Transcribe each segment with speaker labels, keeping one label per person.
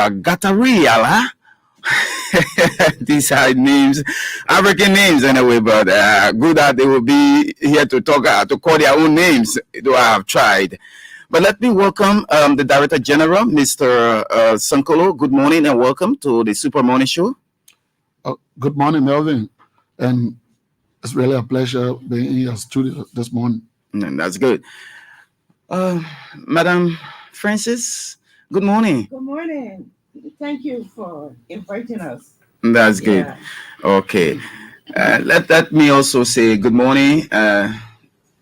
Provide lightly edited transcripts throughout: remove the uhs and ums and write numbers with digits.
Speaker 1: Gatariala. These are names, African names anyway, but good that they will be here to talk, to call their own names, though I have tried. But let me welcome the Director General, Mr. Sankolo. Good morning and welcome to the Super Morning Show.
Speaker 2: Good morning, Melvin. And it's really a pleasure being in your studio this morning.
Speaker 1: That's good. Madam Francis, good morning.
Speaker 3: Good morning. Thank you for inviting us.
Speaker 1: That's good.
Speaker 3: Yeah.
Speaker 1: Okay. Let me also say good morning.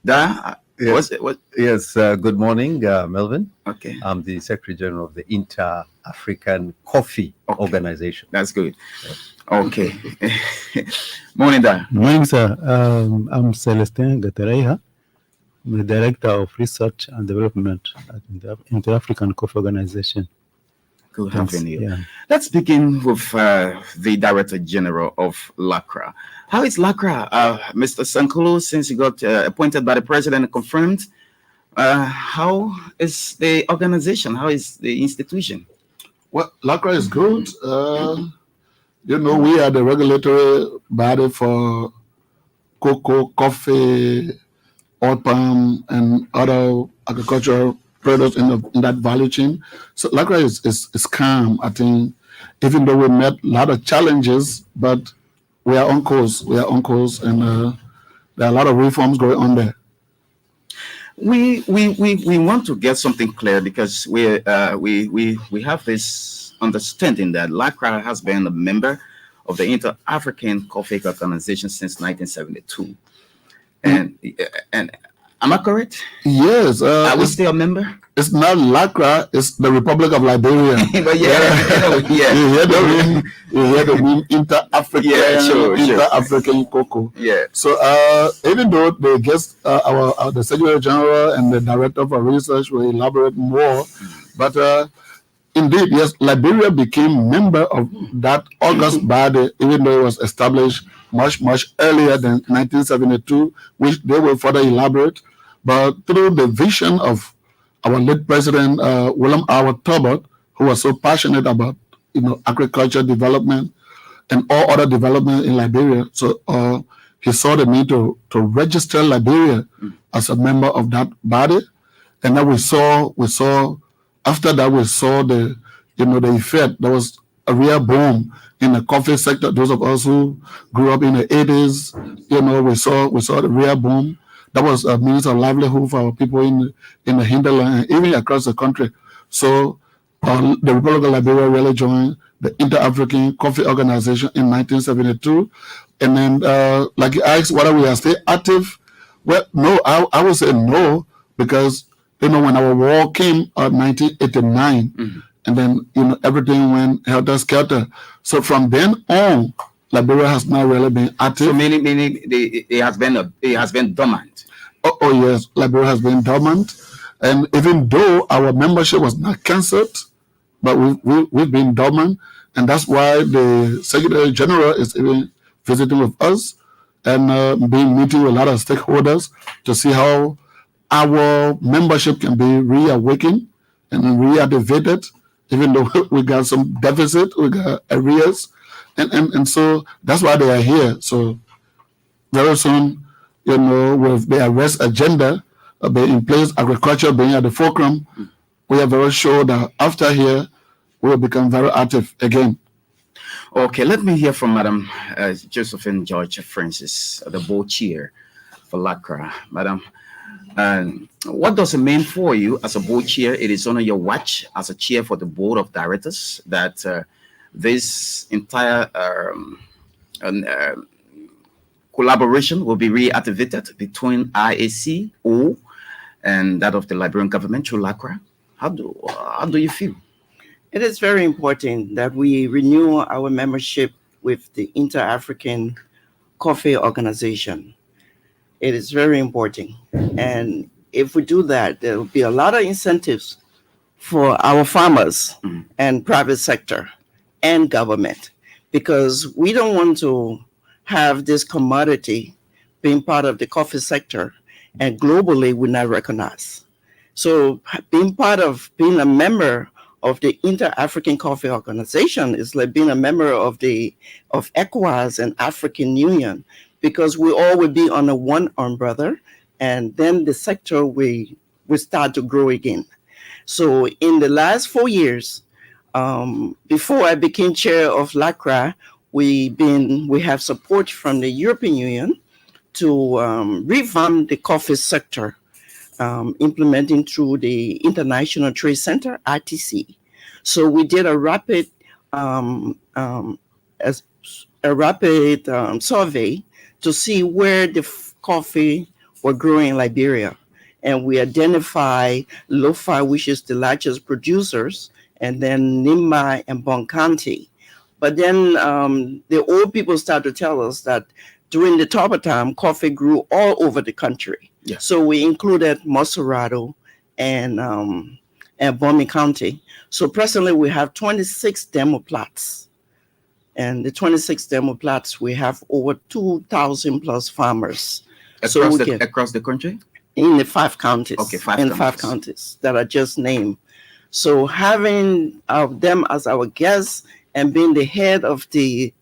Speaker 1: Da,
Speaker 4: Yes. Yes. Good morning, Melvin.
Speaker 1: Okay.
Speaker 4: I'm the Secretary General of the Inter-African Coffee Organization.
Speaker 1: That's good. Okay. Morning, Da.
Speaker 5: Morning, sir. I'm Celestin Gatareha. I'm the Director of Research and Development at the Inter-African Coffee Organization.
Speaker 1: Good
Speaker 5: Thanks.
Speaker 1: having you.
Speaker 5: Yeah.
Speaker 1: Let's begin with the Director General of LACRA. How is LACRA, Mr. Sankolo, since you got appointed by the President and confirmed? How is the organization? How is the institution?
Speaker 2: Well, LACRA is good. We are the regulatory body for cocoa, coffee, oil palm, and other agricultural products in that value chain. So LACRA is calm, I think, even though we met a lot of challenges, but we are on course. We are on course, and there are a lot of reforms going on there.
Speaker 1: We want to get something clear because we have this understanding that LACRA has been a member of the Inter-African Coffee Organization since 1972, and am I correct?
Speaker 2: Yes.
Speaker 1: Are we still a member?
Speaker 2: It's not LACRA, it's the Republic of Liberia.
Speaker 1: But yeah.
Speaker 2: You hear the name Inter-African Cocoa.
Speaker 1: Yeah.
Speaker 2: So even though the guest, the Secretary General and the Director for Research will elaborate more, but indeed, yes, Liberia became member of that August body, even though it was established much earlier than 1972, which they will further elaborate. But through the vision of our late President William R. Tubert, who was so passionate about agriculture development and all other development in Liberia, so he saw the need to register Liberia as a member of that body, and then we saw after that we saw the effect. There was a real boom in the coffee sector. Those of us who grew up in the 80s, we saw the real boom. That was a means of livelihood for our people in the hinterland and even across the country. So the Republic of Liberia really joined the Inter-African Coffee Organization in 1972. And then, like you asked, whether we are still active? Well, no, I would say no, because, when our war came in 1989, and then, everything went helter-skelter. So from then on, Liberia has not really been active.
Speaker 1: So meaning it has been dormant.
Speaker 2: Oh yes, Liberia has been dormant, and even though our membership was not cancelled, but we've been dormant, and that's why the Secretary General is even visiting with us and being meeting with a lot of stakeholders to see how our membership can be reawakened and reactivated, even though we got some deficit, we got arrears. And so that's why they are here. So very soon, with the arrest agenda being in place, agriculture being at the fulcrum, we are very sure that after here, we will become very active again.
Speaker 1: Okay, let me hear from Madam Josephine George Francis, the board chair for LACRA. Madam, what does it mean for you as a board chair? It is under your watch as a chair for the board of directors that this entire collaboration will be reactivated between IACO and that of the Liberian government through LACRA. How do you feel?
Speaker 3: It is very important that we renew our membership with the Inter-African Coffee Organization. It is very important. And if we do that, there will be a lot of incentives for our farmers and private sector and government, because we don't want to have this commodity being part of the coffee sector and globally we're not recognized. So being a member of the Inter-African Coffee Organization is like being a member of ECOWAS and African Union, because we all will be under one umbrella, and then the sector will start to grow again. So in the last 4 years, before I became chair of LACRA, we have support from the European Union to revamp the coffee sector, implementing through the International Trade Center, ITC. So we did a rapid survey to see where the coffee were growing in Liberia. And we identify Lofa, which is the largest producers, and then Nimba and Bon County. But then the old people start to tell us that during the Tauber time, coffee grew all over the country.
Speaker 1: Yeah.
Speaker 3: So we included Moserado and Bomi County. So presently we have 26 demo plots. And the 26 demo plots, we have over 2,000 plus farmers.
Speaker 1: Across the country?
Speaker 3: In the 5 counties.
Speaker 1: Okay,
Speaker 3: 5 counties that are just named. So having them as our guests and being the head of the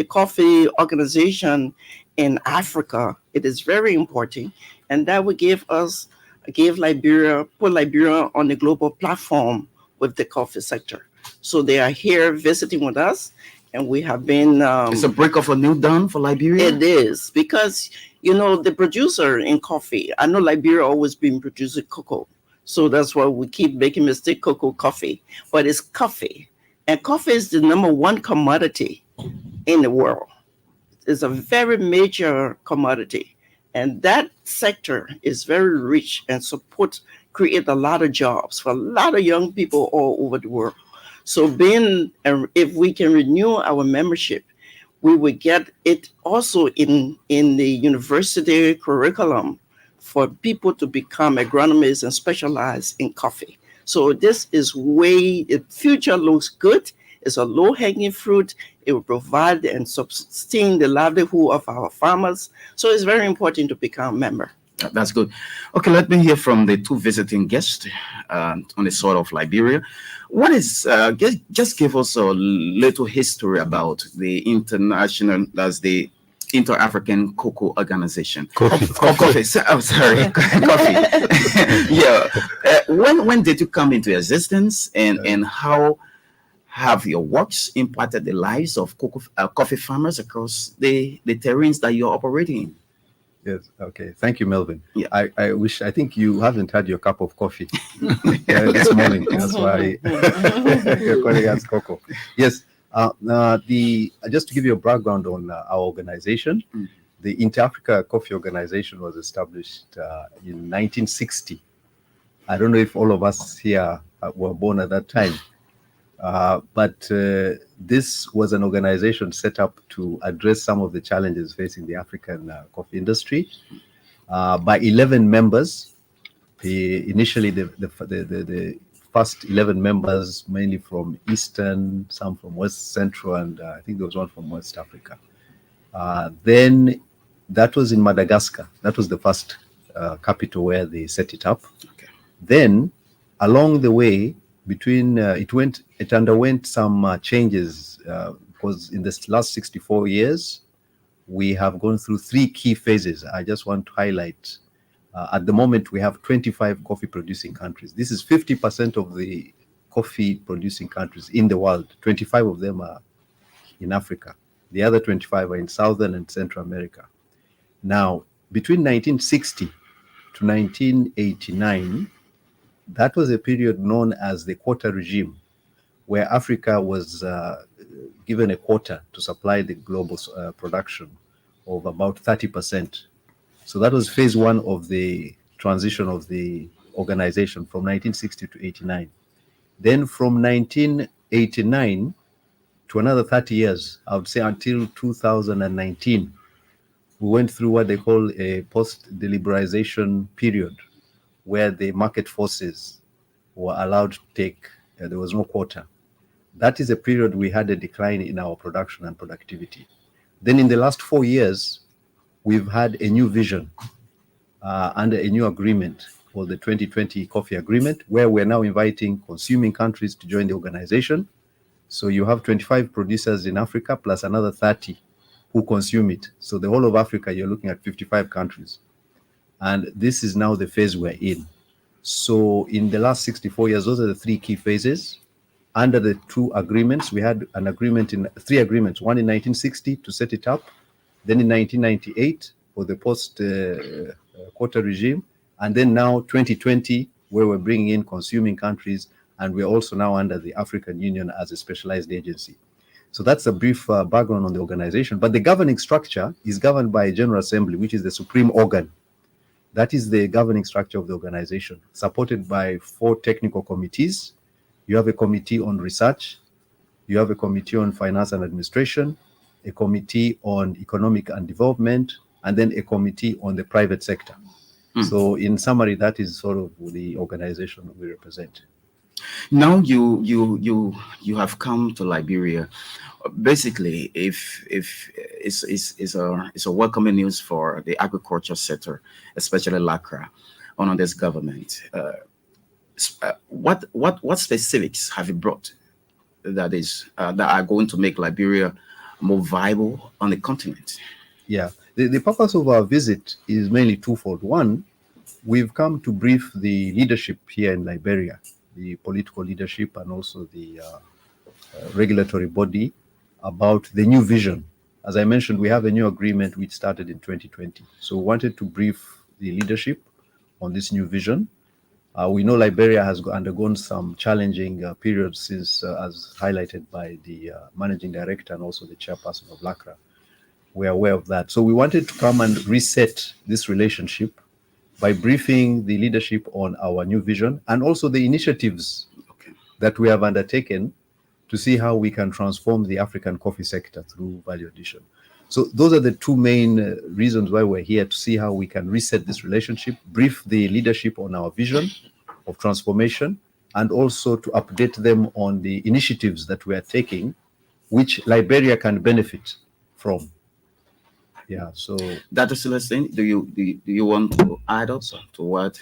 Speaker 3: coffee organization in Africa, it is very important. And that would put Liberia on the global platform with the coffee sector. So they are here visiting with us, and we have been...
Speaker 1: it's a break of a new dawn for Liberia?
Speaker 3: It is, because, the producer in coffee, I know Liberia always been producing cocoa. So that's why we keep making mistake coffee. But it's coffee. And coffee is the number 1 commodity in the world. It's a very major commodity. And that sector is very rich and create a lot of jobs for a lot of young people all over the world. So if we can renew our membership, we will get it also in the university curriculum for people to become agronomists and specialize in coffee. So this is the future looks good. It's a low-hanging fruit. It will provide and sustain the livelihood of our farmers. So it's very important to become a member.
Speaker 1: That's good. Okay, let me hear from the 2 visiting guests on the soil of Liberia. What is, just give us a little history about the the Inter-African Cocoa Organization.
Speaker 5: Coffee.
Speaker 1: Coffee. Sorry, coffee. Yeah. When did you come into existence, and how have your works impacted the lives of coffee farmers across the terrains that you're operating in?
Speaker 4: Yes. Okay. Thank you, Melvin.
Speaker 1: Yeah.
Speaker 4: I think you haven't had your cup of coffee this morning. That's why you're calling us Coco. Yes. Just to give you a background on our organization, the Inter-Africa Coffee Organization was established in 1960. I don't know if all of us here were born at that time. But this was an organization set up to address some of the challenges facing the African coffee industry by 11 members. Initially, the first 11 members, mainly from Eastern, some from West Central, and I think there was one from West Africa. Then that was in Madagascar. That was the first capital where they set it up.
Speaker 1: Okay.
Speaker 4: Then along the way, it underwent some changes because in the last 64 years, we have gone through 3 key phases. I just want to highlight. At the moment, we have 25 coffee producing countries. This is 50% of the coffee producing countries in the world. 25 of them are in Africa. The other 25 are in Southern and Central America. Now, between 1960 to 1989, that was a period known as the quota regime, where Africa was given a quota to supply the global production of about 30%. So that was phase 1 of the transition of the organization from 1960 to 89. Then from 1989 to another 30 years, I would say until 2019, we went through what they call a post-deliberalization period, where the market forces were allowed to take, there was no quota. That is a period we had a decline in our production and productivity. Then in the last 4 years, we've had a new vision under a new agreement for the 2020 coffee agreement, where we're now inviting consuming countries to join the organization. So you have 25 producers in Africa plus another 30 who consume it. So the whole of Africa, you're looking at 55 countries. And this is now the phase we're in. So in the last 64 years, those are the three key phases. Under the two agreements, we had an agreement in three agreements, one in 1960 to set it up, then in 1998 for the post-quota regime, and then now 2020, where we're bringing in consuming countries, and we're also now under the African Union as a specialized agency. So that's a brief background on the organization. But the governing structure is governed by a General Assembly, which is the supreme organ. That is the governing structure of the organization, supported by 4 technical committees. You have a committee on research, you have a committee on finance and administration, a committee on economic and development, and then a committee on the private sector. So in summary, that is sort of the organization we represent.
Speaker 1: Now you have come to Liberia. Basically, if it's a welcoming news for the agriculture sector, especially LACRA, under this government. What specifics have you brought that are going to make Liberia more viable on the continent?
Speaker 4: Yeah, the purpose of our visit is mainly twofold. One, we've come to brief the leadership here in Liberia, the political leadership and also the regulatory body, about the new vision. As I mentioned, we have a new agreement which started in 2020. So we wanted to brief the leadership on this new vision. We know Liberia has undergone some challenging periods since, as highlighted by the managing director and also the chairperson of LACRA. We're aware of that. So we wanted to come and reset this relationship by briefing the leadership on our new vision and also the initiatives that we have undertaken to see how we can transform the African coffee sector through value addition. So those are the two main reasons why we're here, to see how we can reset this relationship, brief the leadership on our vision of transformation, and also to update them on the initiatives that we are taking, which Liberia can benefit from. Yeah, so
Speaker 1: Dr. Celestine, do you want to add up to what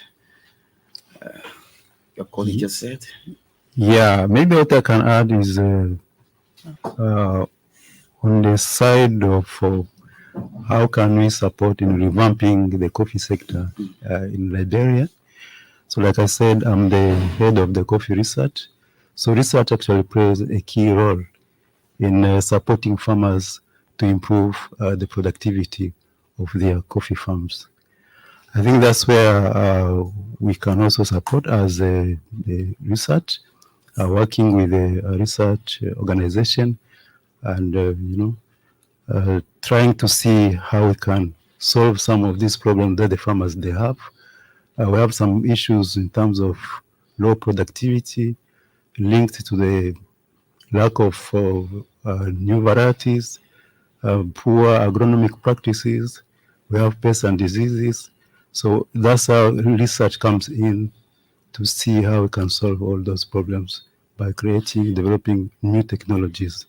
Speaker 1: your colleague just said?
Speaker 5: Yeah, maybe what I can add is on the side of how can we support in revamping the coffee sector in Liberia. So like I said, I'm the head of the coffee research. So research actually plays a key role in supporting farmers to improve the productivity of their coffee farms. I think that's where we can also support as the research, working with a research organization and trying to see how we can solve some of these problems that the farmers they have. We have some issues in terms of low productivity linked to the lack of new varieties, poor agronomic practices. We have pests and diseases. So that's how research comes in, to see how we can solve all those problems by developing new technologies.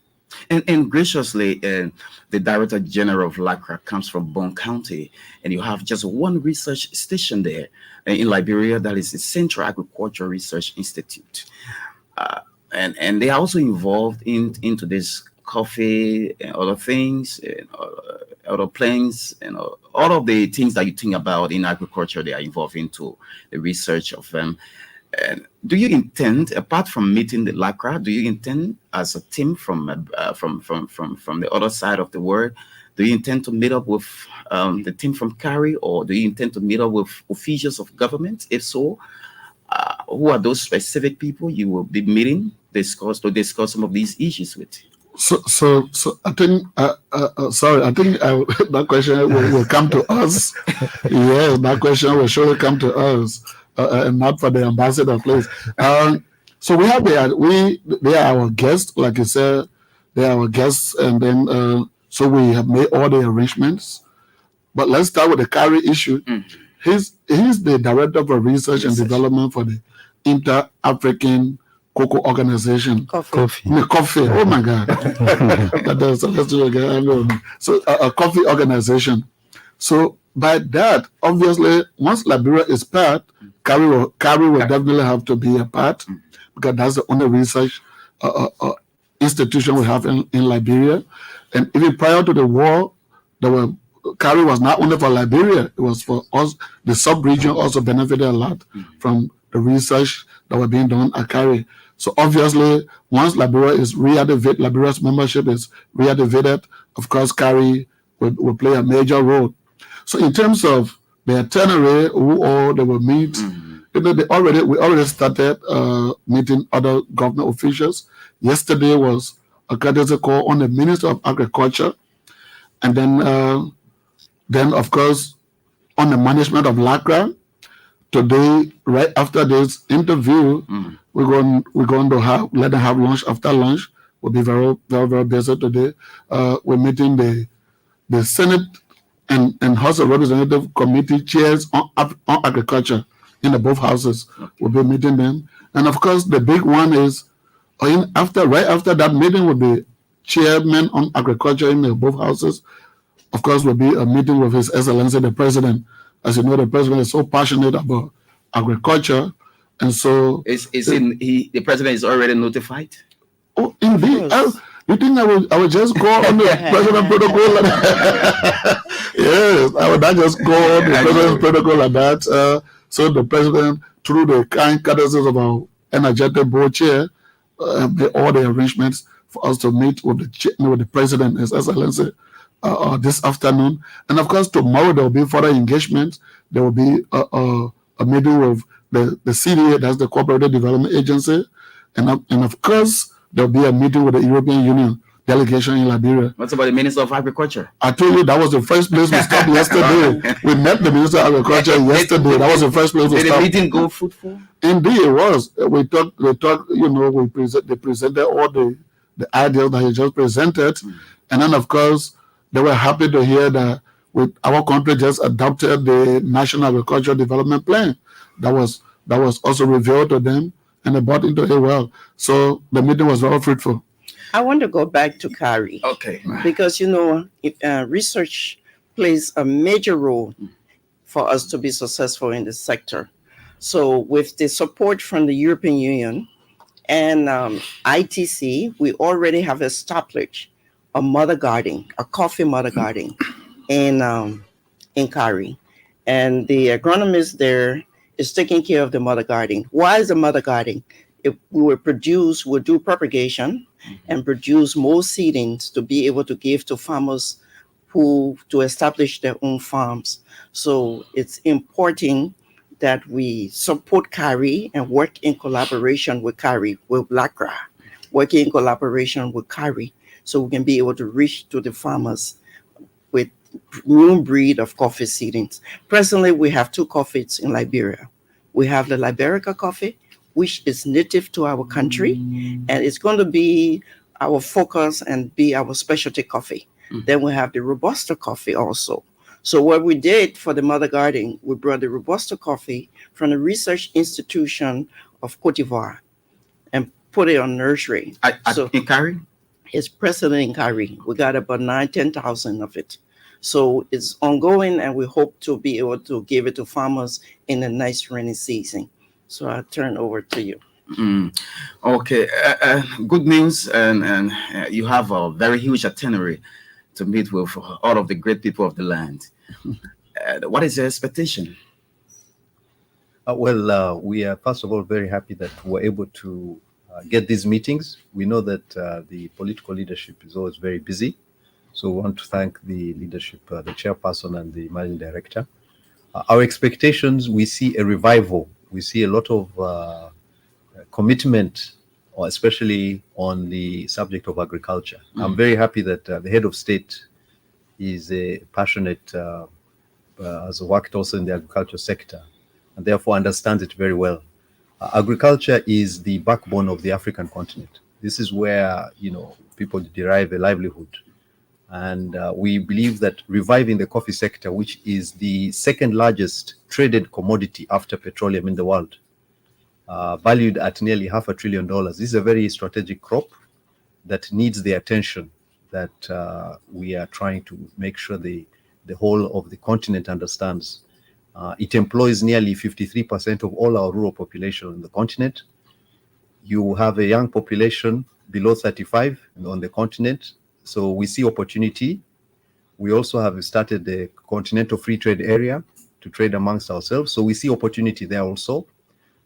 Speaker 1: And graciously, the Director General of LACRA comes from Bone County, and you have just one research station there in Liberia, that is the Central Agricultural Research Institute. And they are also involved into this coffee and other things, and other plants, and all of the things that you think about in agriculture. They are involved into the research of them. And do you intend, apart from meeting the LACRA, do you intend as a team from the other side of the world, do you intend to meet up with the team from CARI, or do you intend to meet up with officials of government? If so, who are those specific people you will be meeting to discuss some of these issues with?
Speaker 2: So I think, I think that question will come to us. Yes, that question will surely come to us. And not for the ambassador, please. So they are our guests, like you said, they are our guests, and then so we have made all the arrangements. But let's start with the CARI issue. He's the director for research and development for the Inter-African Cocoa Organization.
Speaker 5: Coffee.
Speaker 2: Oh my God! So a coffee organization. So by that, obviously, once Liberia is part, Carry will definitely have to be a part, because that's the only research institution we have in Liberia. And even prior to the war, Carry was not only for Liberia, it was for us. The sub-region also benefited a lot from the research that was being done at Carry. So obviously, once Liberia is reactivated, Liberia's membership is reactivated, of course, Carry will play a major role. So in terms of the itinerary, who all they will meet, we already started meeting other government officials. Yesterday was a courtesy call on the Minister of Agriculture, and then of course on the management of LACRA. Today, right after this interview, we're going to let them have lunch. After lunch, we'll be very, very, very busy today. We're meeting the Senate and House of Representative Committee chairs on agriculture in the both houses. We'll be meeting them, and of course, the big one is right after that meeting will be chairman on agriculture in the both houses. Of course, will be a meeting with His Excellency the President. As you know, the President is so passionate about agriculture, and so
Speaker 1: the President is already notified.
Speaker 2: Oh, indeed. You think I will just go on the President protocol? Yes, I would not just go on the President protocol like that. So the President, through the kind courtesies of our energetic board chair, made all the arrangements for us to meet with the President, His Excellency, this afternoon. And of course, tomorrow there will be further engagement. There will be a meeting with the CDA, that's the Cooperative Development Agency, and of course there will be a meeting with the European Union delegation in Liberia.
Speaker 1: What about the Minister of Agriculture?
Speaker 2: I told you that was the first place we stopped yesterday. We met the Minister of Agriculture yesterday. That was the first place we stopped.
Speaker 1: Did the meeting go fruitful?
Speaker 2: Indeed, it was. We talked. You know, they presented all the ideas that he just presented, and then of course they were happy to hear that our country just adopted the National Agricultural Development Plan. That was also revealed to them, and they bought into it well. So the meeting was very fruitful.
Speaker 3: I want to go back to Carry.
Speaker 1: Okay.
Speaker 3: Because, research plays a major role for us to be successful in this sector. So with the support from the European Union and ITC, we already have established a mother garden, a coffee mother garden in Carry. And the agronomist there is taking care of the mother garden. Why is the mother garden? If we will do propagation and produce more seedlings to be able to give to farmers to establish their own farms. So it's important that we support Carry and work in collaboration with Carry, with LACRA, working in collaboration with Carry, so we can be able to reach to the farmers with new breed of coffee seedlings. Presently, we have two coffees in Liberia. We have the Liberica coffee, which is native to our country, and it's going to be our focus and be our specialty coffee. Then we have the Robusta coffee also. So what we did for the mother garden, we brought the Robusta coffee from the research institution of Cote d'Ivoire and put it on nursery.
Speaker 1: In Carry?
Speaker 3: It's present in Carry. We got about 10,000 of it. So it's ongoing, and we hope to be able to give it to farmers in the next rainy season. So I'll turn over to you.
Speaker 1: Okay, good news, and you have a very huge itinerary to meet with all of the great people of the land. What is your expectation?
Speaker 4: We are first of all very happy that we're able to get these meetings. We know that the political leadership is always very busy, so we want to thank the leadership, the chairperson and the managing director. Our expectations, we see a revival. We see a lot of commitment, especially on the subject of agriculture. I'm very happy that the head of state is a passionate, has worked also in the agriculture sector, and therefore understands it very well. Agriculture is the backbone of the African continent. This is where people derive a livelihood, and we believe that reviving the coffee sector, which is the second largest traded commodity after petroleum in the world, valued at nearly $500 billion. This is a very strategic crop that needs the attention that we are trying to make sure the the whole of the continent understands. It employs nearly 53% of all our rural population on the continent. You have a young population below 35 on the continent, so we see opportunity. We also have started the Continental Free Trade Area to trade amongst ourselves, so we see opportunity there also.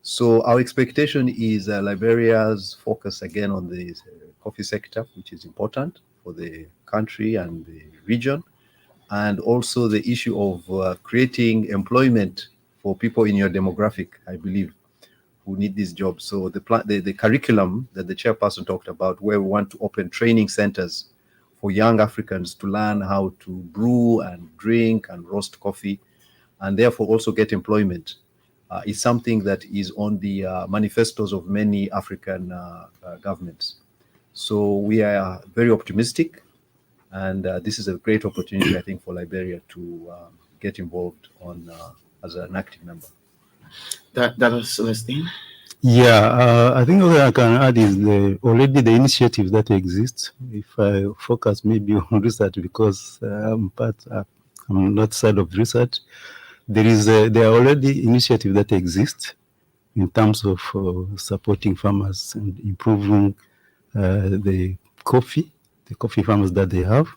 Speaker 4: So our expectation is Liberia's focus again on the coffee sector, which is important for the country and the region, and also the issue of creating employment for people in your demographic, I believe, who need these jobs. So the curriculum that the chairperson talked about, where we want to open training centers for young Africans to learn how to brew and drink and roast coffee, and therefore also get employment, is something that is on the manifestos of many African governments. So we are very optimistic, and this is a great opportunity, I think, for Liberia to get involved on as an active member.
Speaker 1: That is Celestine.
Speaker 5: Yeah, I think what I can add is already the initiatives that exist. If I focus maybe on research, because I'm not side of research, there are already initiatives that exist in terms of supporting farmers and improving the coffee farmers that they have.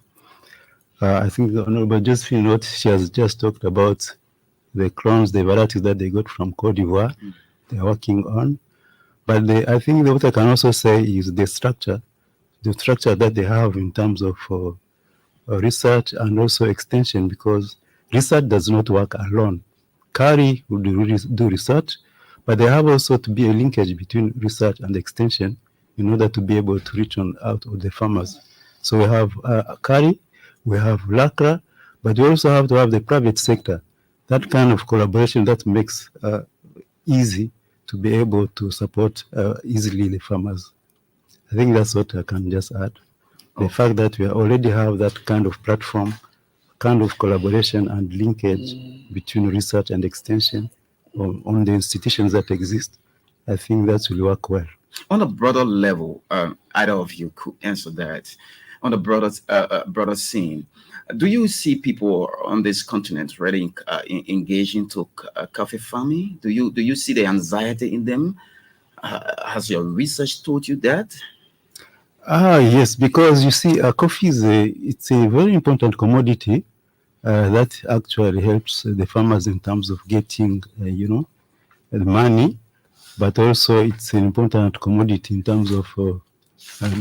Speaker 5: I think the Honorable Josephine, she has just talked about the clones, the varieties that they got from Cote d'Ivoire, they're working on. But I think what I can also say is the structure that they have in terms of research and also extension, because research does not work alone. CARI will do research, but they have also to be a linkage between research and extension in order to be able to reach out to the farmers. So we have CARI, we have LACRA, but we also have to have the private sector. That kind of collaboration that makes easy to be able to support easily the farmers. I think that's what I can just add. The fact that we already have that kind of platform, kind of collaboration and linkage between research and extension on the institutions that exist, I think that will work well.
Speaker 1: On a broader level, either of you could answer that. On the broader scene, do you see people on this continent really engaged into coffee farming? Do you see the anxiety in them? Has your research told you that?
Speaker 5: Yes, because you see, coffee it's a very important commodity that actually helps the farmers in terms of getting, the money, but also it's an important commodity in terms of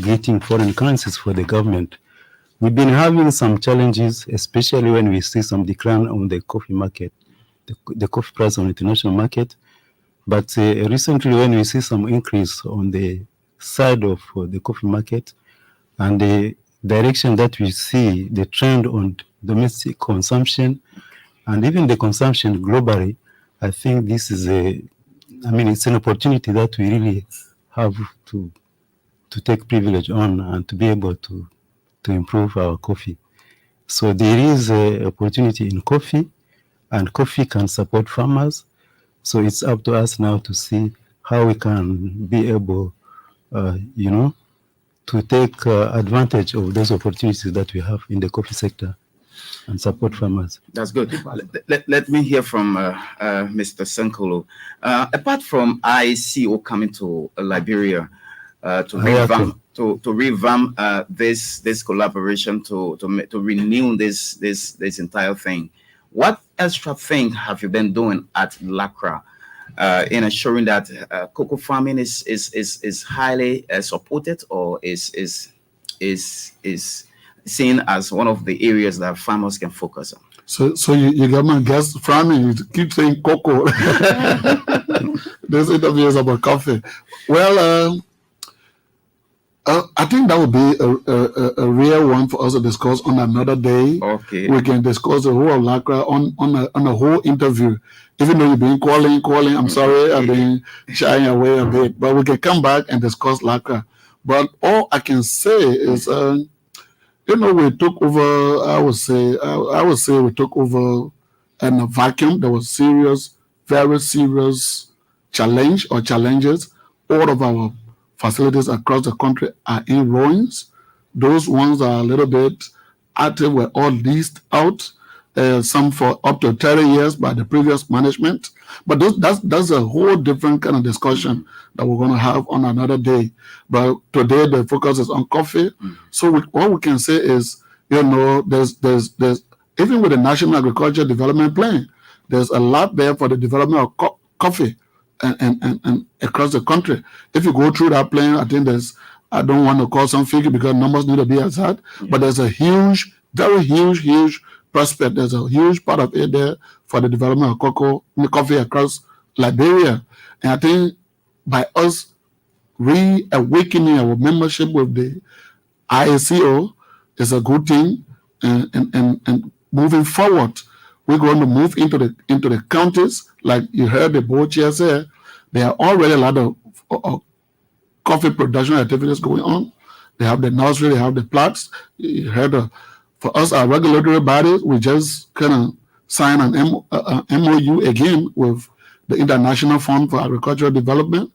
Speaker 5: getting foreign currencies for the government. We've been having some challenges, especially when we see some decline on the coffee market, the coffee price on the international market. But recently, when we see some increase on the side of the coffee market and the direction that we see, the trend on domestic consumption and even the consumption globally, I think this is it's an opportunity that we really have to take privilege on and to be able to improve our coffee. So there is an opportunity in coffee, and coffee can support farmers. So it's up to us now to see how we can be able, to take advantage of those opportunities that we have in the coffee sector and support farmers.
Speaker 1: That's good. Let me hear from Mr. Senkolo. Apart from ICO coming to Liberia to revamp this collaboration, to renew this entire thing, what extra thing have you been doing at LACRA in ensuring that cocoa farming is highly supported, or is seen as one of the areas that farmers can focus on?
Speaker 2: So you got my guest farming. You keep saying cocoa. This interview is about coffee. Well, I think that would be a real one for us to discuss on another day.
Speaker 1: Okay.
Speaker 2: We can discuss the whole of LACRA on a whole interview. Even though you've been calling, I'm sorry, I've been shying away a bit. But we can come back and discuss LACRA. But all I can say is, we took over, I would say we took over in a vacuum. There was very serious challenges. All of our facilities across the country are in ruins. Those ones are a little bit active, were all leased out. some for up to 30 years by the previous management. But that's a whole different kind of discussion that we're going to have on another day. But today the focus is on coffee. So what we can say is, there's even with the National Agriculture Development Plan, there's a lot there for the development of coffee and across the country. If you go through that plan, I think I don't want to call some figure because numbers need to be exact, but there's a huge, very huge prospect. There's a huge part of it there for the development of coffee across Liberia. And I think by us reawakening our membership with the IACO is a good thing, and moving forward, we're going to move into the counties. Like you heard the board chair say, there are already a lot of coffee production activities going on. They have the nursery, they have the plots. You heard for us, our regulatory bodies, we just kind of sign an MOU again with the International Fund for Agricultural Development,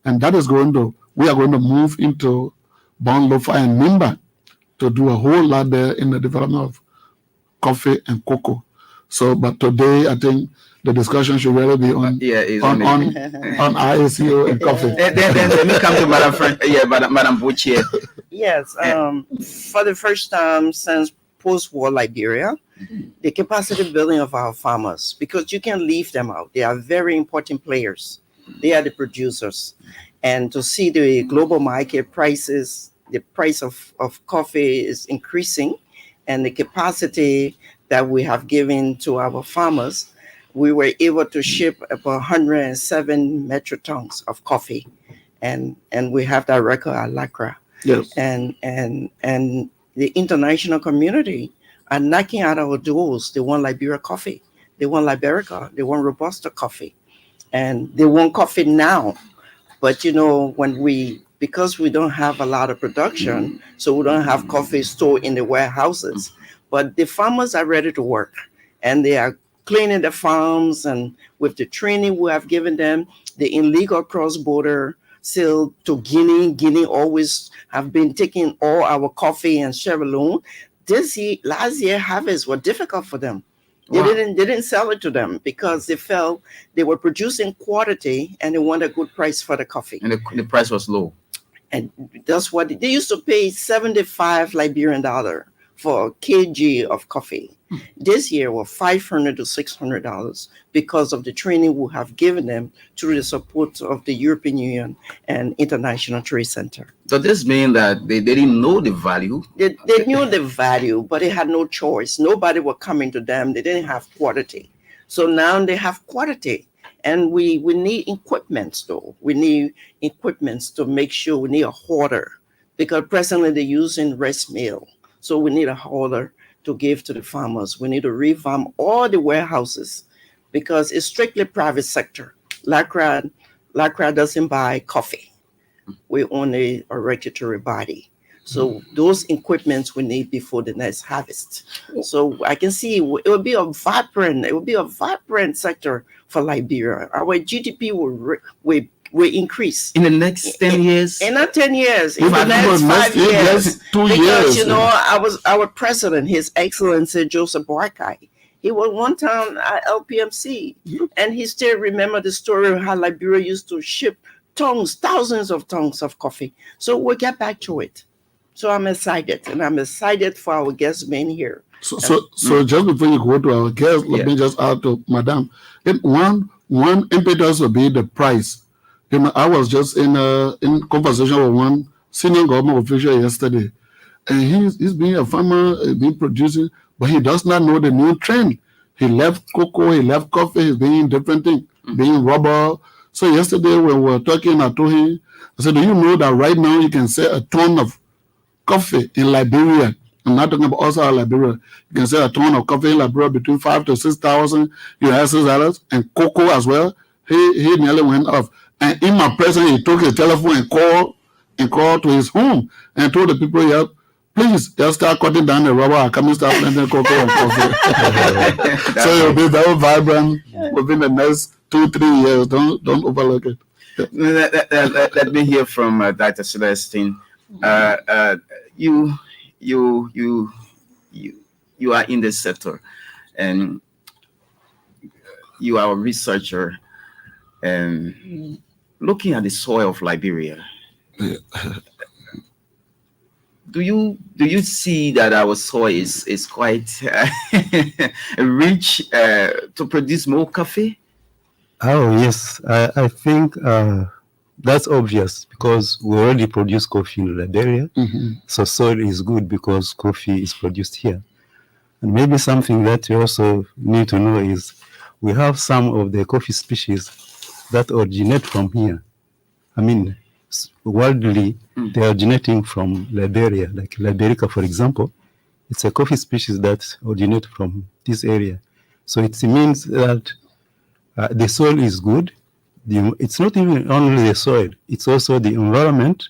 Speaker 2: and that is we are going to move into Bon Lofa and Nimba to do a whole lot there in the development of coffee and cocoa. So, but today I think the discussion should really be on IACO and coffee.
Speaker 1: Then let me come to Madam Bouchier.
Speaker 3: Yes, for the first time since post-war Liberia, the capacity building of our farmers, because you can't leave them out. They are very important players. They are the producers. And to see the global market prices, the price of coffee is increasing, and the capacity that we have given to our farmers, we were able to ship about 107 metric tons of coffee. And we have that record at LACRA.
Speaker 2: Yes.
Speaker 3: And the international community are knocking at our doors. They want Liberia coffee. They want Liberica. They want Robusta coffee. And they want coffee now. But, because we don't have a lot of production, so we don't have coffee stored in the warehouses. But the farmers are ready to work, and they are cleaning the farms, and with the training we have given them, the illegal cross-border sale to Guinea always have been taking all our coffee and Chevrolet. Last year harvests were difficult for them. They didn't sell it to them because they felt they were producing quantity and they want a good price for the coffee.
Speaker 1: And the price was low.
Speaker 3: And that's what they used to pay $75 Liberian for a kg of coffee. This year was $500 to $600 because of the training we have given them through the support of the European Union and International Trade Center.
Speaker 1: Does this mean that they didn't know the value?
Speaker 3: They knew the value, but they had no choice. Nobody was coming to them. They didn't have quality. So now they have quality. And we need equipment, though. We need equipment to make sure. We need a hoarder because presently they're using rice mill. So we need a hoarder to give to the farmers. We need to revamp all the warehouses because it's strictly private sector. LACRA doesn't buy coffee. We only a regulatory body. So those equipments we need before the next harvest. So I can see it will be a vibrant sector for Liberia. Our GDP will increase
Speaker 1: in the next 10 years.
Speaker 3: In not 10 years, in the next 5 years.
Speaker 2: 2
Speaker 3: because
Speaker 2: years.
Speaker 3: our president, His Excellency Joseph Boakai, he was one time at LPMC, and he still remember the story of how Liberia used to ship thousands of tons of coffee. So we'll get back to it. So I'm excited, and I'm excited for our guests being here.
Speaker 2: So just before you go to our guest, let me just add to Madam. One impetus will be the price. I was just in conversation with one senior government official yesterday, and he's being a farmer, been producing, but he does not know the new trend. He left cocoa, he left coffee, he's being different things, being rubber. So yesterday when we were talking, I told him, I said, do you know that right now you can sell a ton of coffee in Liberia? I'm not talking about also Liberia. You can sell a ton of coffee in Liberia between $5,000 to $6,000 US, and cocoa as well. He nearly went off. And in my presence, he took his telephone and called to his home and told the people here, please just start cutting down the rubber and come and start planting cocoa and coffee. So it'll be very vibrant within the next 2-3 years. Don't overlook it.
Speaker 1: Let me hear from Dr. Celestine. You are in this sector, and you are a researcher and looking at the soil of Liberia. Do you see that our soil is quite rich to produce more coffee?
Speaker 5: Oh, yes. I think that's obvious because we already produce coffee in Liberia. So soil is good because coffee is produced here. And maybe something that you also need to know is we have some of the coffee species that originate from here. I mean, worldly, they are originating from Liberia, like Liberica, for example. It's a coffee species that originate from this area. So it means that the soil is good. It's not even only the soil, it's also the environment,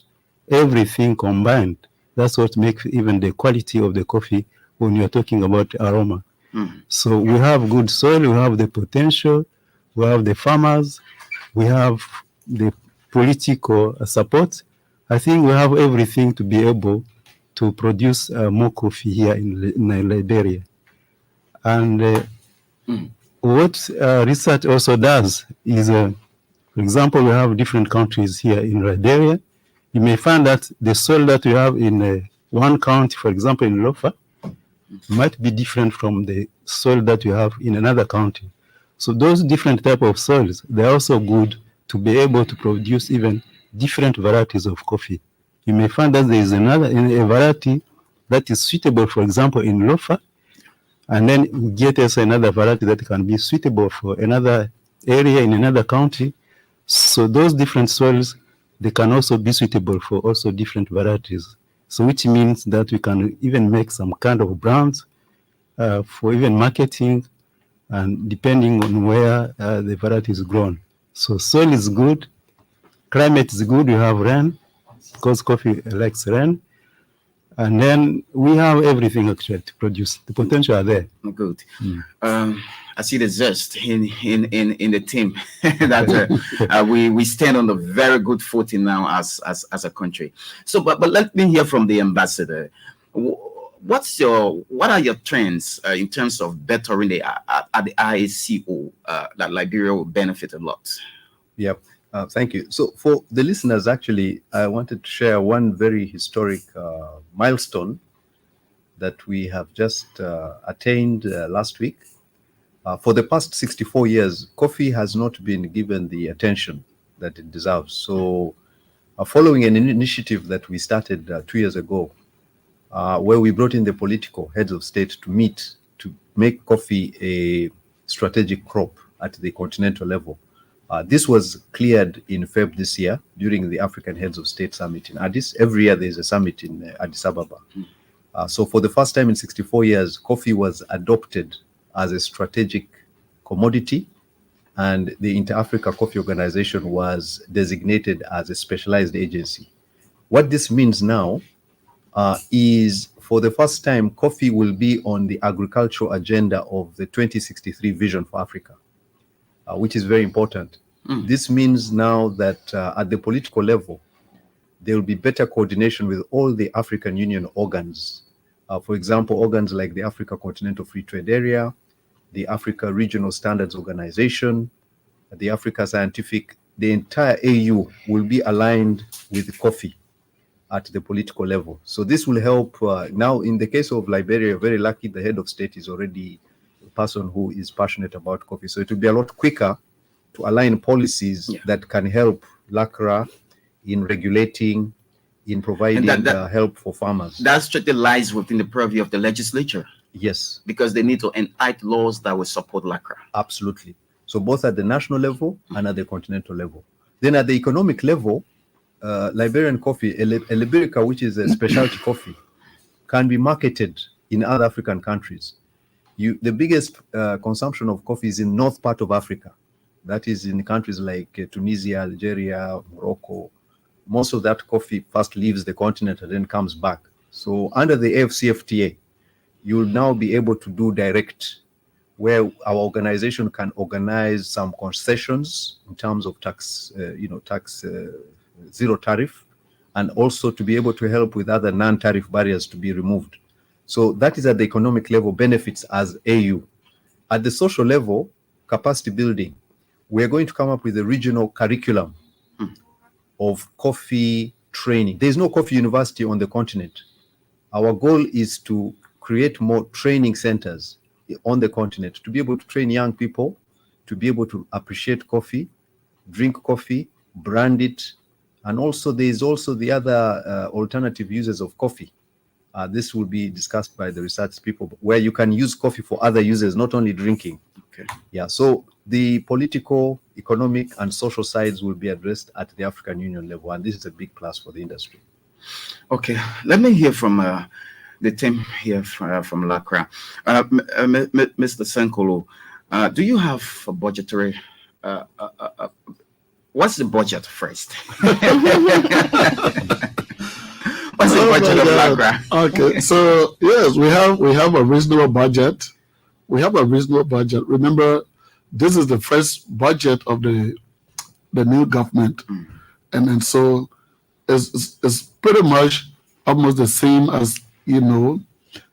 Speaker 5: everything combined. That's what makes even the quality of the coffee when you're talking about aroma. So we have good soil, we have the potential, we have the farmers, we have the political support. I think we have everything to be able to produce more coffee here in Liberia. And what research also does is, for example, we have different countries here in Liberia. You may find that the soil that we have in one county, for example, in Lofa, might be different from the soil that we have in another county. So those different type of soils, they're also good to be able to produce even different varieties of coffee. You may find that there is a variety that is suitable, for example, in Lofa, and then you get also another variety that can be suitable for another area in another county. So those different soils, they can also be suitable for also different varieties. So which means that we can even make some kind of brands for even marketing and depending on where the variety is grown. So soil is good, climate is good, you have rain, because coffee likes rain. And then we have everything actually to produce. The potential are there.
Speaker 1: Good. I see the zest in the team that we stand on a very good footing now as a country. So, but let me hear from the ambassador. What are your trends in terms of bettering the IACO that Liberia will benefit a lot?
Speaker 4: Yep. Thank you. So for the listeners, actually, I wanted to share one very historic milestone that we have just attained last week. For the past 64 years, coffee has not been given the attention that it deserves. So following an initiative that we started 2 years ago, where we brought in the political heads of state to meet to make coffee a strategic crop at the continental level. This was cleared in February this year during the African Heads of State Summit in Addis. Every year there is a summit in Addis Ababa. So for the first time in 64 years, coffee was adopted as a strategic commodity, and the Inter-Africa Coffee Organization was designated as a specialized agency. What this means now is for the first time, coffee will be on the agricultural agenda of the 2063 Vision for Africa. Which is very important. This means now that at the political level, there will be better coordination with all the African Union organs. For example, organs like the Africa Continental Free Trade Area, the Africa Regional Standards Organization, the Africa Scientific, the entire AU will be aligned with coffee at the political level. So this will help. Now, in the case of Liberia, very lucky the head of state is already person who is passionate about coffee. So it will be a lot quicker to align policies that can help LACRA in regulating, in providing help for farmers.
Speaker 1: That strictly lies within the purview of the legislature.
Speaker 4: Yes.
Speaker 1: Because they need to enact laws that will support LACRA.
Speaker 4: Absolutely. So both at the national level and at the continental level. Then at the economic level, Liberian coffee, Liberica, which is a specialty coffee, can be marketed in other African countries. The biggest consumption of coffee is in north part of Africa. That is in countries like Tunisia, Algeria, Morocco. Most of that coffee first leaves the continent and then comes back. So under the AFCFTA, you'll now be able to do direct, where our organization can organize some concessions in terms of tax, zero tariff, and also to be able to help with other non-tariff barriers to be removed. So that is at the economic level benefits as AU. At the social level, capacity building, we're going to come up with a regional curriculum of coffee training. There's no coffee university on the continent. Our goal is to create more training centers on the continent to be able to train young people to be able to appreciate coffee, drink coffee, brand it, and also there's also the other alternative uses of coffee. This will be discussed by the research people, where you can use coffee for other uses, not only drinking.
Speaker 1: Okay.
Speaker 4: Yeah, so the political, economic, and social sides will be addressed at the African Union level, and this is a big plus for the industry.
Speaker 1: Okay, let me hear from the team here from LACRA. Mr. Senkolo, do you have a budgetary? What's the budget first? What's the budget of LACRA?
Speaker 2: Okay, so yes, we have a reasonable budget. We have a reasonable budget. Remember, this is the first budget of the new government, and then so it's pretty much almost the same as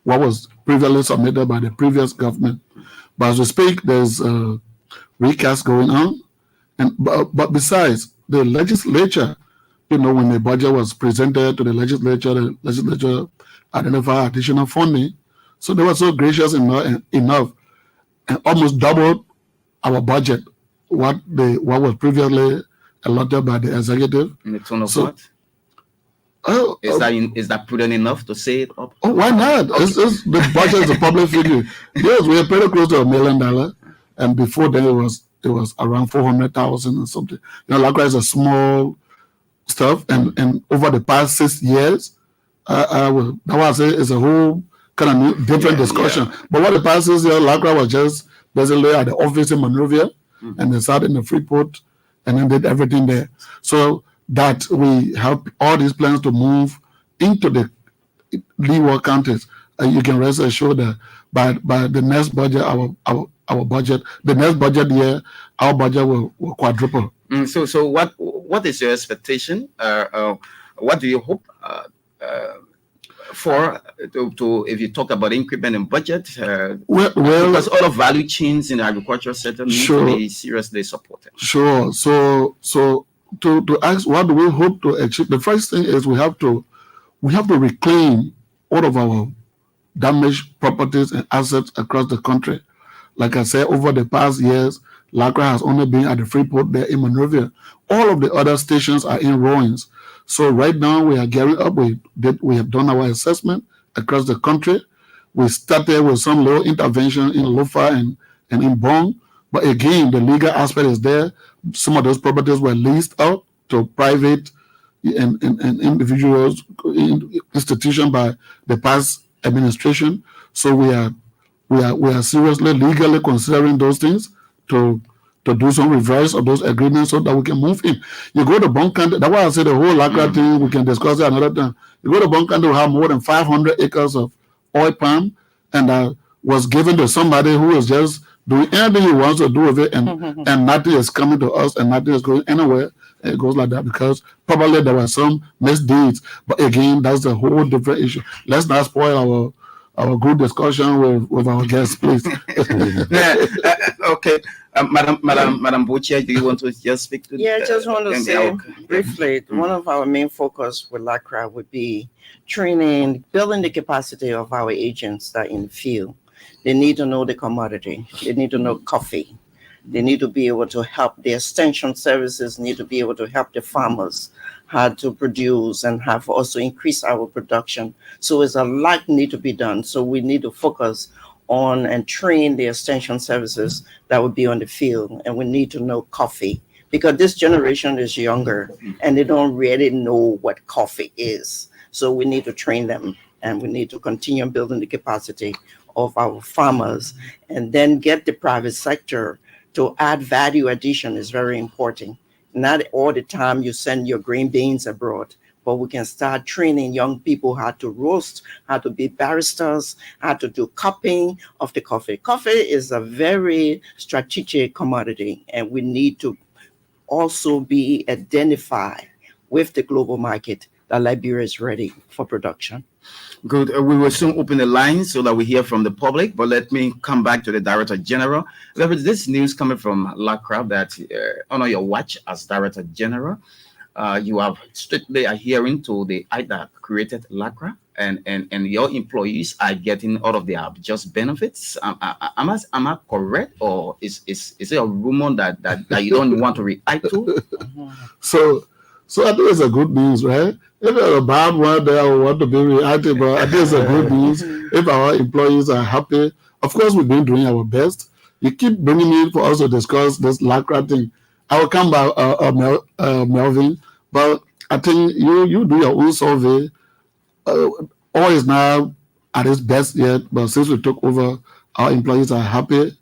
Speaker 2: what was previously submitted by the previous government. But as we speak, there's a recast going on, but besides, the legislature, when the budget was presented to the legislature identified additional funding. So they were so gracious enough and almost doubled our budget, what was previously allotted by the executive.
Speaker 1: In the tone of
Speaker 2: So-
Speaker 1: what? Is that prudent enough to say it up?
Speaker 2: Oh, why not? The budget is a public figure. Yes, we are pretty close to $1 million, and before then it was around 400,000 or something. Likewise, a small stuff, and over the past 6 years, that was it's a whole kind of new, different discussion. But what the past 6 years, LACRA was just basically at the office in Monrovia, and they sat in the Freeport, and then did everything there. So that we have all these plans to move into the leeward counties. You can rest assured that by the next budget, our budget, the next budget year, our budget will quadruple.
Speaker 1: So what is your expectation? What do you hope for to if you talk about increment in budget?
Speaker 2: Well,
Speaker 1: because all of value chains in the agricultural sector need to be seriously supported.
Speaker 2: Sure. So to ask what do we hope to achieve, the first thing is we have to reclaim all of our damaged properties and assets across the country. Like I said, over the past years, LACRA has only been at the Freeport there in Monrovia. All of the other stations are in ruins. So right now we are gearing up. We have done our assessment across the country. We started with some little intervention in Lofa and in Bong. But again, the legal aspect is there. Some of those properties were leased out to private and individuals, institutions by the past administration. So we are seriously legally considering those things to do some reverse of those agreements so that we can move in. You go to Bunkan, that's why I said the whole LACRA thing, we can discuss it another time. You go to Bunkan, we have more than 500 acres of oil palm, and was given to somebody who was just doing anything he wants to do with it, and nothing is coming to us, and nothing is going anywhere. It goes like that because probably there were some misdeeds. But again, that's a whole different issue. Let's not spoil our good discussion with our guests, please.
Speaker 1: Okay, Madam Bochia, do you want to just speak to?
Speaker 3: Yeah, I just want to say
Speaker 1: okay.
Speaker 3: briefly, one of our main focus with LACRA would be training, building the capacity of our agents that are in the field. They need to know the commodity. They need to know coffee. They need to be able to help the extension services, need to be able to help the farmers how to produce and have also increase our production. So it's a lot need to be done. So we need to focus on and train the extension services that would be on the field. And we need to know coffee because this generation is younger and they don't really know what coffee is. So we need to train them and we need to continue building the capacity of our farmers and then get the private sector to add value addition is very important. Not all the time you send your green beans abroad, but we can start training young people how to roast, how to be baristas, how to do cupping of the coffee. Coffee is a very strategic commodity, and we need to also be identified with the global market that Liberia is ready for production.
Speaker 1: Good. We will soon open the line so that we hear from the public. But let me come back to the Director General. There is this news coming from LACRA that on your watch as Director General, you have strictly adhering to the act that created LACRA, and your employees are getting all of their just benefits. Am I correct, or is it a rumor that you don't want to react to?
Speaker 2: So I think it's a good news, right? If there's a bad one there, I want to be reactive, but I think it's a good news. If our employees are happy, of course, we've been doing our best. You keep bringing me for us to discuss this LACRA thing. I will come back, Melvin, but I think you do your own survey. All is now at its best yet, but since we took over, our employees are happy.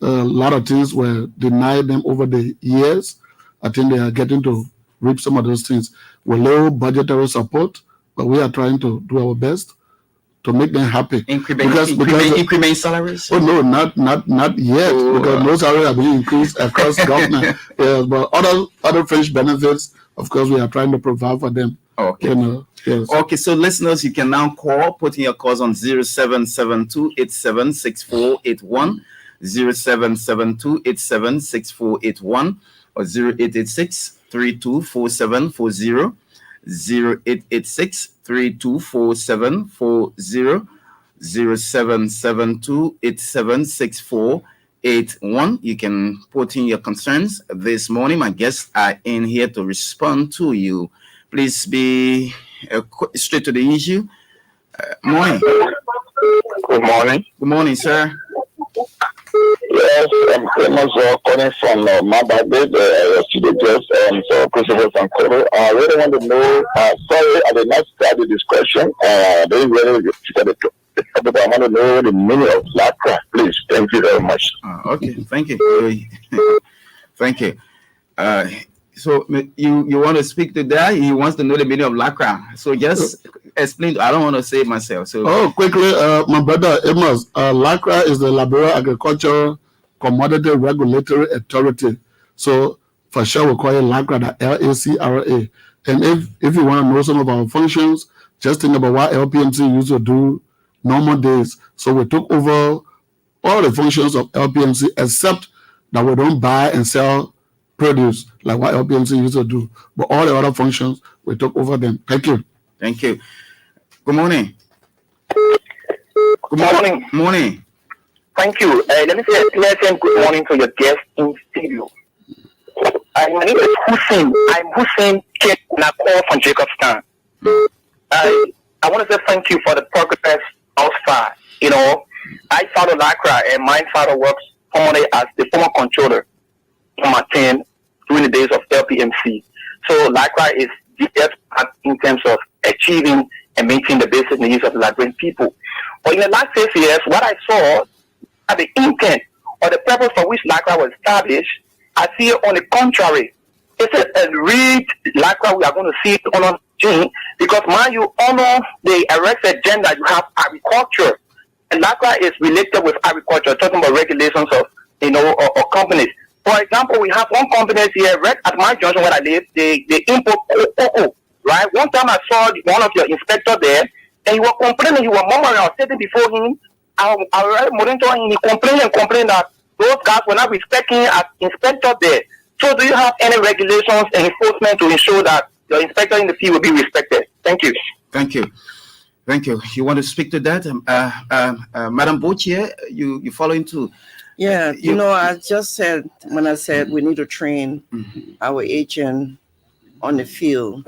Speaker 2: A lot of things were denied them over the years. I think they are getting to reap some of those things. With low budgetary support, but we are trying to do our best to make them happy.
Speaker 1: Increment salaries?
Speaker 2: Oh no, not yet, because no salaries are being increased across government. Yes, but other fringe benefits, of course, we are trying to provide for them.
Speaker 1: Okay.
Speaker 2: Yes.
Speaker 1: Okay, so listeners, you can now call, put in your calls on 0772-876481, 0772-876481, or 0886-324740, 0886-324740, 0772-876481. You can put in your concerns this morning. My guests are in here to respond to you. Please be straight to the issue. Morning.
Speaker 6: Good morning.
Speaker 1: Good morning, sir.
Speaker 6: Yes, I'm famous calling from Mabade, the students and so principals and Koro. I really want to know, sorry, I did not start the discussion. I didn't really get the topic. I want to know the meaning of LACRA, please. Thank you very much.
Speaker 1: Okay, thank you. Thank you. So you want to speak to that? He wants to know the meaning of LACRA. So just explain. I don't want to say it myself. So
Speaker 2: quickly, my brother Amos, LACRA is the Liberia Agricultural Commodity Regulatory Authority. So for sure we call it LACRA, the LACRA. And if you want to know some of our functions, just think about what LPMC used to do normal days. So we took over all the functions of LPMC except that we don't buy and sell produce like what LPMC used to do. But all the other functions, we took over them. Thank you.
Speaker 1: Thank you. Good morning.
Speaker 6: Good morning.
Speaker 1: Morning.
Speaker 6: Thank you. Let me say good morning to your guest in studio. My name is Hussein. I'm Hussein Kate Nakor from Jacobstown. I want to say thank you for the progress thus far. You know, I follow LACRA, and my father works formerly as the former controller on my team during the days of LPMC. So LACRA is the best part in terms of achieving and meeting the basic needs of the Liberian people. But in the last 6 years, what I saw, the intent or the purpose for which LACRA was established, I see on the contrary. It's a read LACRA we are going to see it on June, because man, you honor the erect agenda, you have agriculture. And LACRA is related with agriculture, talking about regulations of, or companies. For example, we have one company here, right at my junction where I live, they import cocoa, right? One time I saw one of your inspectors there, and he was complaining, he was murmuring, I was sitting before him, I monitoring him, he complained that those guys were not respecting as inspector there. So do you have any regulations and enforcement to ensure that your inspector in the field will be respected? Thank you.
Speaker 1: Thank you. Thank you. You want to speak to that? Madam Bochie, you following too?
Speaker 3: Yeah, I just said, when I said we need to train our agent on the field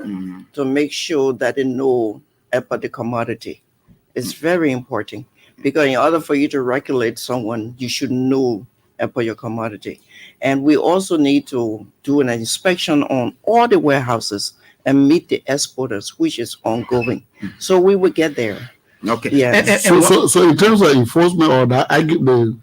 Speaker 3: to make sure that they know about the commodity. It's very important, because in order for you to regulate someone, you should know about your commodity. And we also need to do an inspection on all the warehouses and meet the exporters, which is ongoing. So we will get there.
Speaker 1: Okay.
Speaker 3: Yeah.
Speaker 2: So in terms of enforcement or the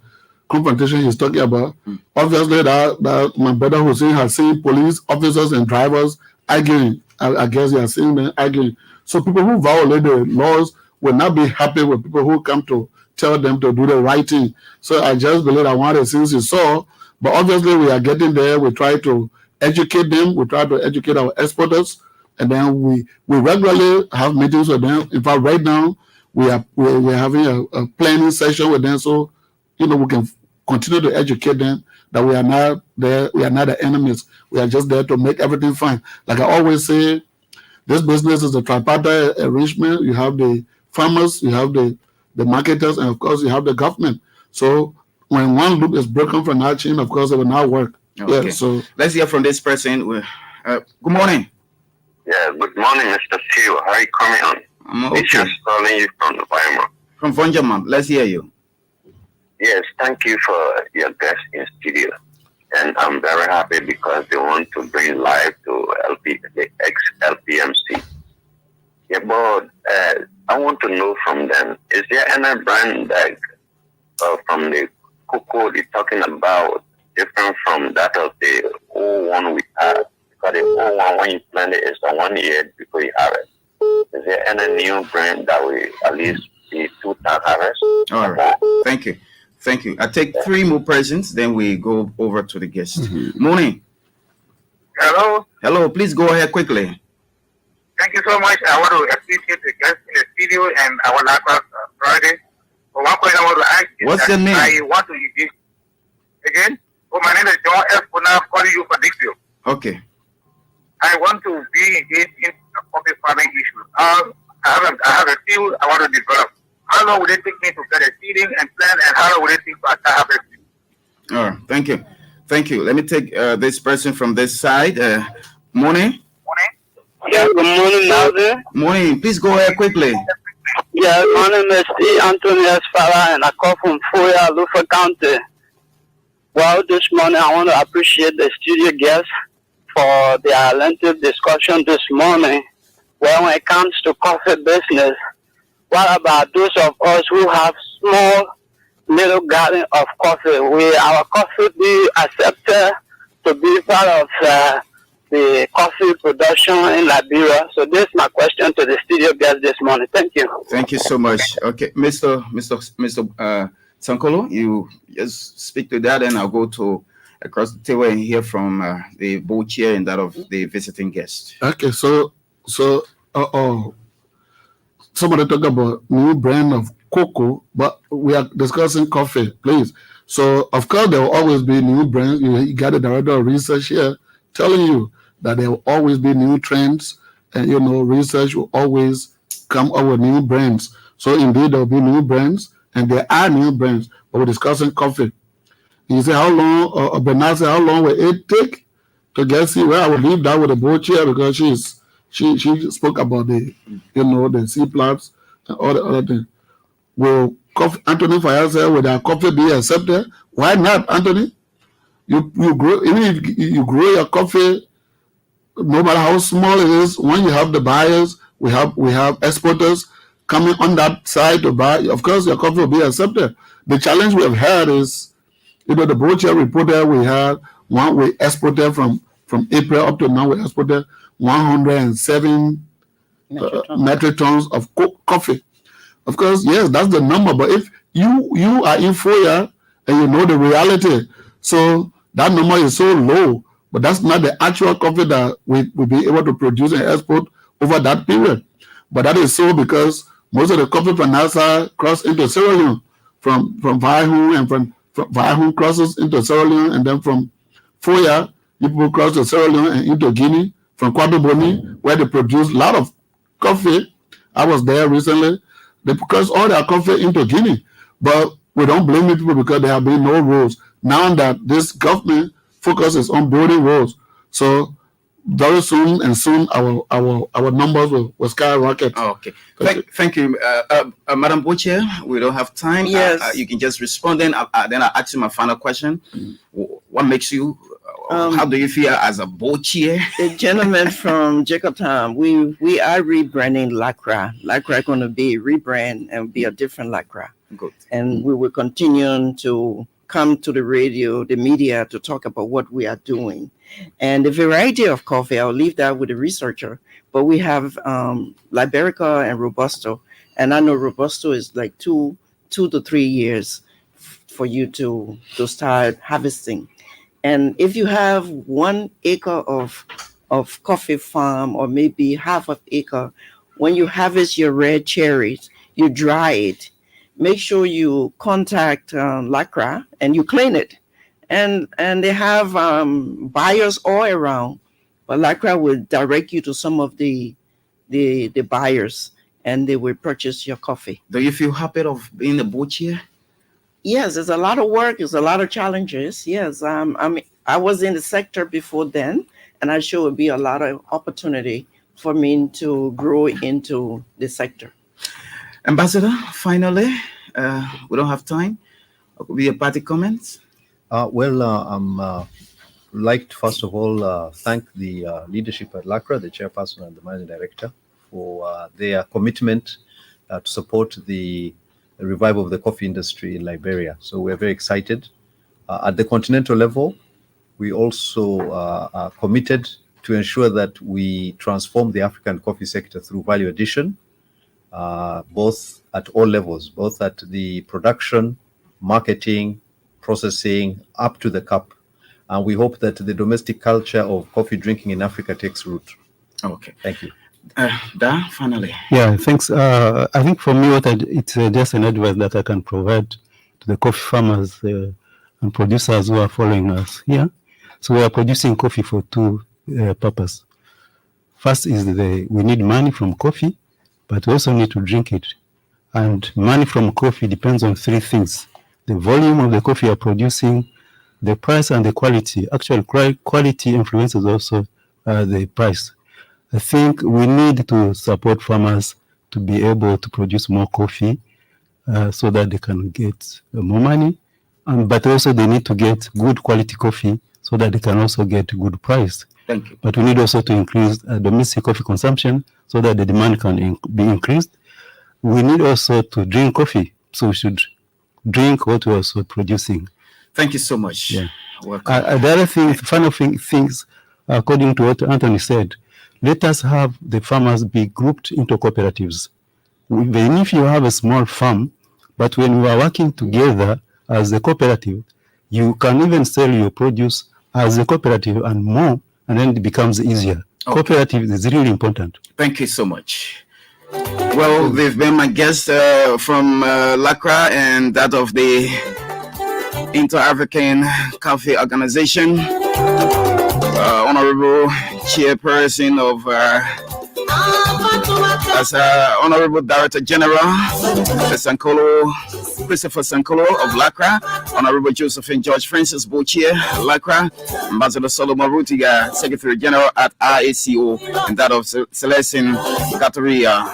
Speaker 2: confrontation he's talking about, obviously that my brother Hussein has seen police officers and drivers arguing. I guess he has seen them arguing. So people who violate the laws will not be happy with people who come to tell them to do the right thing. So I just believe that one of the things you saw, but obviously we are getting there. We try to educate them. We try to educate our exporters and then we regularly have meetings with them. In fact, right now we're having a planning session with them, so we can continue to educate them that we are not there, we are not the enemies. We are just there to make everything fine. Like I always say, this business is a tripartite arrangement. You have the farmers, you have the marketers, and of course you have the government. So when one loop is broken from that chain, of course it will not work.
Speaker 1: Okay.
Speaker 2: Yeah, so
Speaker 1: let's hear from this person. Good morning.
Speaker 7: Yeah, good morning, Mr. Theo. How are you coming on?
Speaker 1: I'm
Speaker 7: It's
Speaker 1: okay.
Speaker 7: just calling you from the Weimar.
Speaker 1: From Vonjaman. Let's hear you.
Speaker 7: Yes, thank you for your guest in studio. And I'm very happy because they want to bring life to the ex-LPMC. Yeah, but I want to know from them, is there any brand that from the cocoa they're talking about different from that of the old one we had? Because the old one, when you plant it, it's a 1 year before you harvest. Is there any new brand that will at least be 2-time harvest?
Speaker 1: All right. Thank you. Thank you. I take 3 more persons, then we go over to the guest. Morning.
Speaker 6: Hello.
Speaker 1: Hello. Please go ahead quickly.
Speaker 6: Thank you so much. I want to appreciate the guest in the studio and our last Friday. But one question I want to ask is
Speaker 1: What's
Speaker 6: that
Speaker 1: your name?
Speaker 6: I want to use again. Oh, my name is John F. Now calling you for Dixie.
Speaker 1: Okay.
Speaker 6: I want to be engaged in the coffee farming issue. I have a field I want to develop. How long would it take me to get a seeding and plant, and how long would it take to start harvesting?
Speaker 1: All right. Thank you. Thank you. Let me take this person from this side. Morning.
Speaker 8: Yeah, good morning, Melvin.
Speaker 1: Morning. Please go ahead quickly.
Speaker 8: Yeah, my name is E. Anthony Esfara, and I call from Foya, Lufa County. Well, this morning I want to appreciate the studio guests for their lengthy discussion this morning. Well, when it comes to coffee business, what about those of us who have small little garden of coffee? Will our coffee be accepted to be part of the coffee production in Liberia? So this is my question to the studio guests this morning. Thank you.
Speaker 1: Thank you so much. Okay, Mr. Sankolo, you just speak to that, and I'll go to across the table and hear from the board chair and that of the visiting guest.
Speaker 2: okay, so somebody talk about new brand of cocoa, but we are discussing coffee, please. So of course there will always be new brands. You got the director of research here telling you that there will always be new trends, and research will always come up with new brands. So indeed there will be new brands, and there are new brands. But we're discussing coffee. You say how long? Bernard said how long will it take to get see? Well, I will leave that with the board chair because she spoke about the the sea plants and all the other things. Will Anthony Fayaz say will their coffee be accepted? Why not, Anthony? You grow, even if you grow your coffee, no matter how small it is, when you have the buyers, we have exporters coming on that side to buy. Of course, your coffee will be accepted. The challenge we have had is, the brochure reported we had one we exported from April up to now. We exported 107 metric tons of coffee. Of course, yes, that's the number. But if you are in Foya and you know the reality, so that number is so low. But that's not the actual coffee that we will be able to produce and export over that period. But that is so because most of the coffee from NASA cross into Sierra Leone, from Vaihun, and from Vaihun crosses into Sierra Leone, and then from Foya, people cross to Sierra Leone and into Guinea, from Kwadoboni, where they produce a lot of coffee. I was there recently. They cross all their coffee into Guinea. But we don't blame people because there have been no roads. Now that this government focuses on building roads, so very soon our numbers will skyrocket.
Speaker 1: Okay. Thank you, Madam Boche. We don't have time.
Speaker 3: Yes.
Speaker 1: You can just respond. Then I'll ask you my final question. What makes you? How do you feel as a board chair?
Speaker 3: The gentleman from Jacobtown, we are rebranding Lacra. Lacra going to be rebrand and be a different Lacra.
Speaker 1: Good.
Speaker 3: And we will continue to come to the radio, the media, to talk about what we are doing. And the variety of coffee, I'll leave that with the researcher. But we have Liberica and Robusto. And I know Robusto is like 2 to 3 years for you to start harvesting. And if you have 1 acre of of coffee farm or maybe half of acre, when you harvest your red cherries, you dry it. Make sure you contact Lacra and you clean it. And they have buyers all around, but Lacra will direct you to some of the buyers, and they will purchase your coffee.
Speaker 1: Do you feel happy of being a butcher?
Speaker 3: Yes, there's a lot of work. There's a lot of challenges. Yes, I was in the sector before then, and I'm sure it would be a lot of opportunity for me to grow into the sector.
Speaker 1: Ambassador, finally, we don't have time. What could be your party comments?
Speaker 4: I'm like to first of all thank the leadership at Lacra, the chairperson and the managing director, for their commitment to support the revival of the coffee industry in Liberia. So we're very excited. At the continental level, we also are committed to ensure that we transform the African coffee sector through value addition, both at all levels, both at the production, marketing, processing, up to the cup. And we hope that the domestic culture of coffee drinking in Africa takes root.
Speaker 1: Okay.
Speaker 4: Thank you.
Speaker 1: Da, finally.
Speaker 5: Yeah, thanks. I think for me, it's just an advice that I can provide to the coffee farmers and producers who are following us here. So we are producing coffee for two purposes. First is we need money from coffee, but we also need to drink it. And money from coffee depends on three things: the volume of the coffee you're producing, the price, and the quality. Actually, quality influences also the price. I think we need to support farmers to be able to produce more coffee so that they can get more money, but also they need to get good quality coffee so that they can also get good price.
Speaker 1: Thank you.
Speaker 5: But we need also to increase domestic coffee consumption so that the demand can be increased. We need also to drink coffee, so we should drink what we're also producing.
Speaker 1: Thank you so much.
Speaker 5: Yeah.
Speaker 1: Welcome.
Speaker 5: The other thing, final things, according to what Anthony said, let us have the farmers be grouped into cooperatives. Even if you have a small farm, but when we are working together as a cooperative, you can even sell your produce as a cooperative and more, and then it becomes easier. Okay. Cooperative is really important.
Speaker 1: Thank you so much. Well, they've been my guests from Lacra and that of the Inter-African Coffee Organization. Honorable Chairperson of as Honorable Director General Christopher Sankolo of Lacra, Honorable Josephine George Francis Bochie, Lacra, Ambassador Solomon Rutiga, Secretary General at IACO, and that of Celestine Kataria,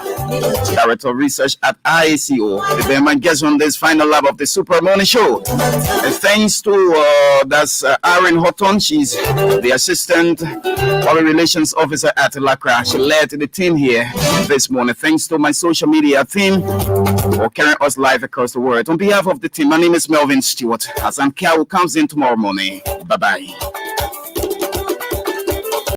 Speaker 1: Director of Research at IACO. They're my guests on this final lap of the Super Morning Show. And thanks to that's Irene Horton. She's the Assistant Public Relations Officer at Lacra. She led the team here this morning. Thanks to my social media team for carrying us live across the world. On behalf of the team, my name is Melvin Stewart. Hassan Kiao comes in tomorrow morning. Bye-bye.